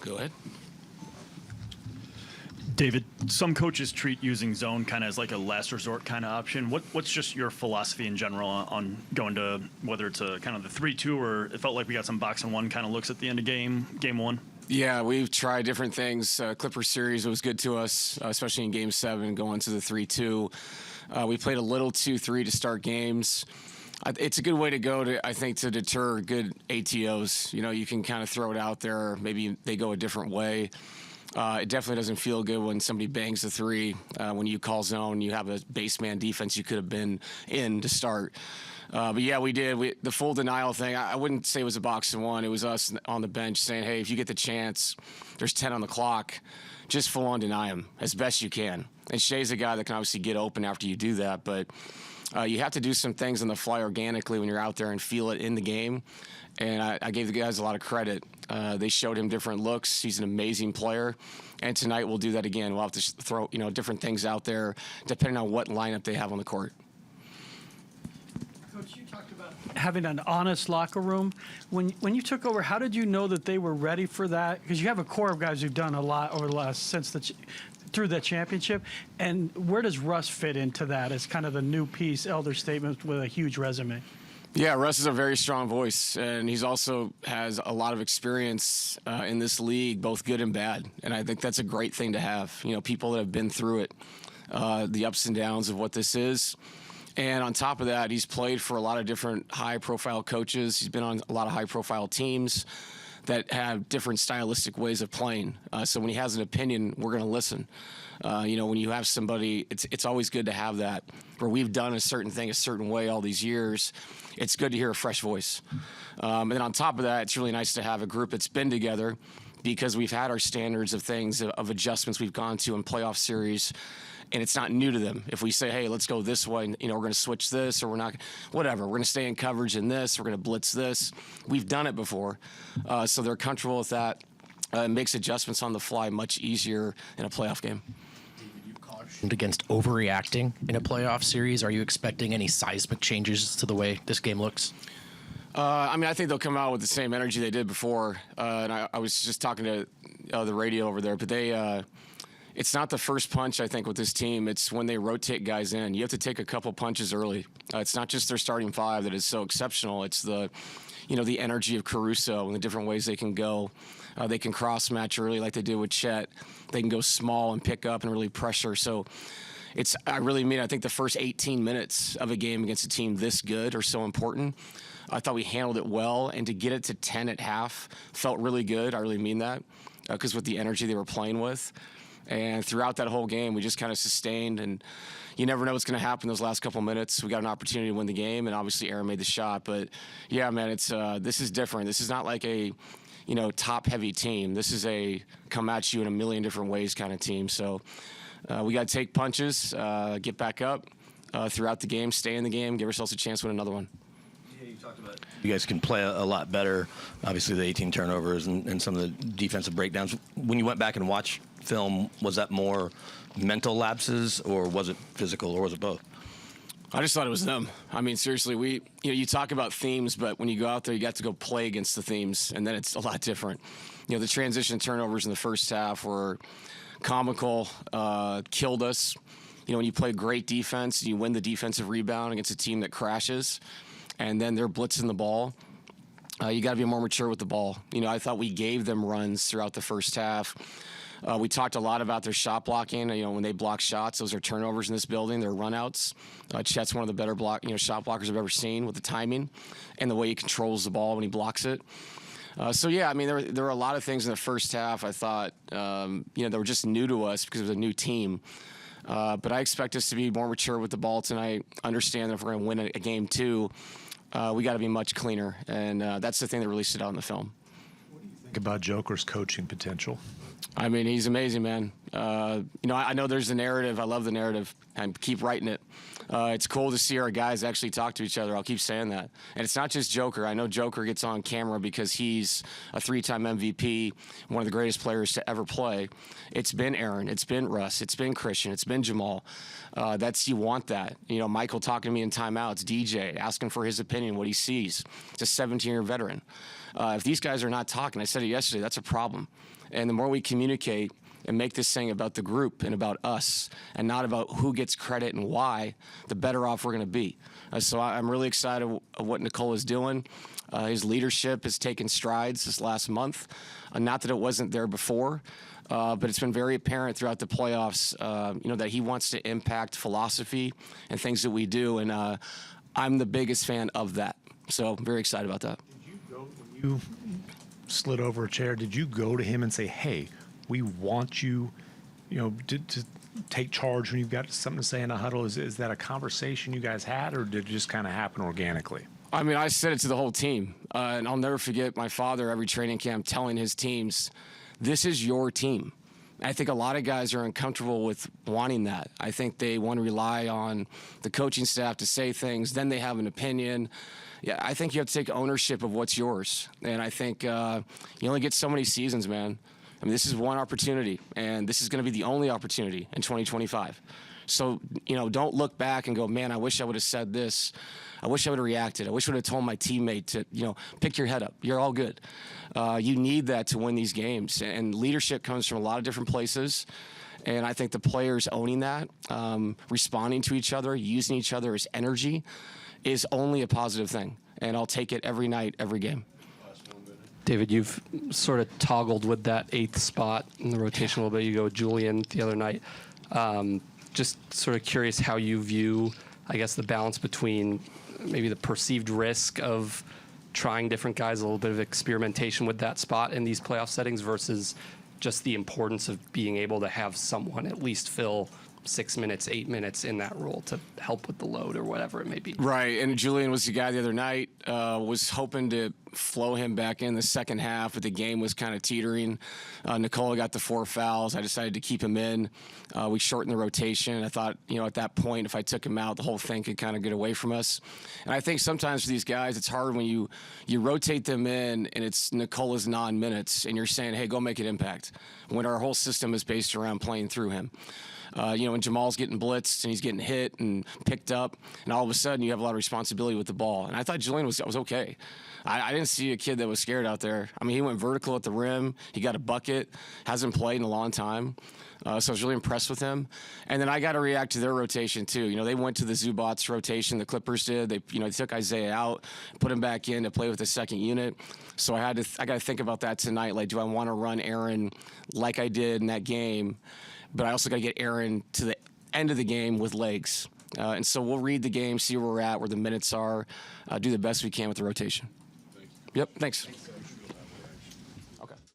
Go ahead. David, some coaches treat using zone kind of as like a last resort kind of option. What's just your philosophy in general on going to whether it's a kind of the 3-2 or it felt like we got some box and one kind of looks at the end of game one? Yeah, we've tried different things. Clippers series was good to us, especially in Game 7, going to the 3-2. We played a little 2-3 to start games. It's a good way to go, I think, to deter good ATOs. You know, you can kind of throw it out there. Maybe they go a different way. It definitely doesn't feel good when somebody bangs the three. When you call zone, you have a base man defense you could have been in to start. But yeah, we did. The full denial thing, I wouldn't say it was a box and one. It was us on the bench saying, hey, if you get the chance, there's 10 on the clock, just full on deny him as best you can. And Shea's a guy that can obviously get open after you do that, but you have to do some things on the fly organically when you're out there and feel it in the game. And I gave the guys a lot of credit. They showed him different looks. He's an amazing player. And tonight we'll do that again. We'll have to throw different things out there depending on what lineup they have on the court. Coach, you talked about having an honest locker room. When you took over, how did you know that they were ready for that? Because you have a core of guys who've done a lot over the last through the championship. And where does Russ fit into that as kind of the new piece, elder statement with a huge resume? Yeah, Russ is a very strong voice, and he's also has a lot of experience in this league, both good and bad. And I think that's a great thing to have. You know, people that have been through it, the ups and downs of what this is. And on top of that, he's played for a lot of different high-profile coaches. He's been on a lot of high-profile teams that have different stylistic ways of playing. So when he has an opinion, we're going to listen. When you have somebody, it's always good to have that. Where we've done a certain thing a certain way all these years, it's good to hear a fresh voice. And then on top of that, it's really nice to have a group that's been together because we've had our standards of things, of adjustments we've gone to in playoff series, and it's not new to them. If we say, hey, let's go this way, and, we're going to switch this, or we're not, whatever, we're going to stay in coverage in this, we're going to blitz this. We've done it before, so they're comfortable with that. It makes adjustments on the fly much easier in a playoff game. Against overreacting in a playoff series, are you expecting any seismic changes to the way this game looks? I think they'll come out with the same energy they did before. And I was just talking to the radio over there, but it's not the first punch, I think, with this team. It's when they rotate guys in. You have to take a couple punches early. It's not just their starting five that is so exceptional. It's the energy of Caruso and the different ways they can go. They can cross-match early like they did with Chet. They can go small and pick up and really pressure. So I think the first 18 minutes of a game against a team this good are so important. I thought we handled it well, and to get it to 10 at half felt really good. I really mean that because with the energy they were playing with. And throughout that whole game, we just kind of sustained, and you never know what's going to happen those last couple minutes. We got an opportunity to win the game, and obviously Aaron made the shot. But, yeah, man, this is different. This is not like a top-heavy team. This is a come at you in a million different ways kind of team. So we got to take punches, get back up throughout the game, stay in the game, give ourselves a chance to win another one. You guys can play a lot better, obviously the 18 turnovers and some of the defensive breakdowns. When you went back and watched film, was that more mental lapses, or was it physical, or was it both? I just thought it was them. I mean, seriously, you talk about themes, but when you go out there, you got to go play against the themes, and then it's a lot different. The transition turnovers in the first half were comical, killed us. When you play great defense, you win the defensive rebound against a team that crashes, and then they're blitzing the ball. You got to be more mature with the ball. I thought we gave them runs throughout the first half. We talked a lot about their shot blocking. When they block shots, those are turnovers in this building. They're runouts. Chet's one of the better shot blockers I've ever seen with the timing and the way he controls the ball when he blocks it. There were a lot of things in the first half I thought, they were just new to us because it was a new team. But I expect us to be more mature with the ball tonight, understand that if we're going to win a game two, we got to be much cleaner. And that's the thing that really stood out in the film. What do you think about Joker's coaching potential? He's amazing, man. I know there's a narrative. I love the narrative. I keep writing it. It's cool to see our guys actually talk to each other. I'll keep saying that. And it's not just Joker. I know Joker gets on camera because he's a 3-time MVP, one of the greatest players to ever play. It's been Aaron. It's been Russ. It's been Christian. It's been Jamal. You want that. Michael talking to me in timeouts, DJ, asking for his opinion, what he sees. It's a 17-year veteran. If these guys are not talking, I said it yesterday, that's a problem. And the more we communicate and make this thing about the group and about us and not about who gets credit and why, the better off we're going to be. So I'm really excited of what Nikola is doing. His leadership has taken strides this last month. Not that it wasn't there before, but it's been very apparent throughout the playoffs, that he wants to impact philosophy and things that we do. And I'm the biggest fan of that. So I'm very excited about that. Did you go, when you slid over a chair, did you go to him and say, hey, we want you, to take charge when you've got something to say in a huddle? Is that a conversation you guys had, or did it just kind of happen organically? I mean, I said it to the whole team, and I'll never forget my father every training camp telling his teams, this is your team. I think a lot of guys are uncomfortable with wanting that. I think they want to rely on the coaching staff to say things, then they have an opinion. Yeah, I think you have to take ownership of what's yours, and I think you only get so many seasons, man. I mean, this is one opportunity, and this is going to be the only opportunity in 2025. So, don't look back and go, man, I wish I would have said this. I wish I would have reacted. I wish I would have told my teammate to, pick your head up. You're all good. You need that to win these games. And leadership comes from a lot of different places. And I think the players owning that, responding to each other, using each other as energy is only a positive thing. And I'll take it every night, every game. David, you've sort of toggled with that 8th spot in the rotation a little bit. You go with Julian the other night. Just sort of curious how you view, I guess, the balance between maybe the perceived risk of trying different guys, a little bit of experimentation with that spot in these playoff settings versus just the importance of being able to have someone at least fill 6 minutes, 8 minutes in that role to help with the load or whatever it may be. Right, and Julian was the guy the other night. Was hoping to flow him back in the second half, but the game was kind of teetering. Nikola got the 4 fouls. I decided to keep him in. We shortened the rotation. I thought, at that point, if I took him out, the whole thing could kind of get away from us. And I think sometimes for these guys, it's hard when you rotate them in and it's Nikola's non-minutes and you're saying, hey, go make an impact, when our whole system is based around playing through him. When Jamal's getting blitzed and he's getting hit and picked up, and all of a sudden you have a lot of responsibility with the ball. And I thought Julian was okay. I didn't see a kid that was scared out there. I mean, he went vertical at the rim. He got a bucket. Hasn't played in a long time. So I was really impressed with him. And then I got to react to their rotation too. They went to the Zubats rotation. The Clippers did. They took Isaiah out, put him back in to play with the second unit. So I got to think about that tonight. Like, do I want to run Aaron like I did in that game? But I also got to get Aaron to the end of the game with legs. And so we'll read the game, see where we're at, where the minutes are, do the best we can with the rotation. Yep, thanks.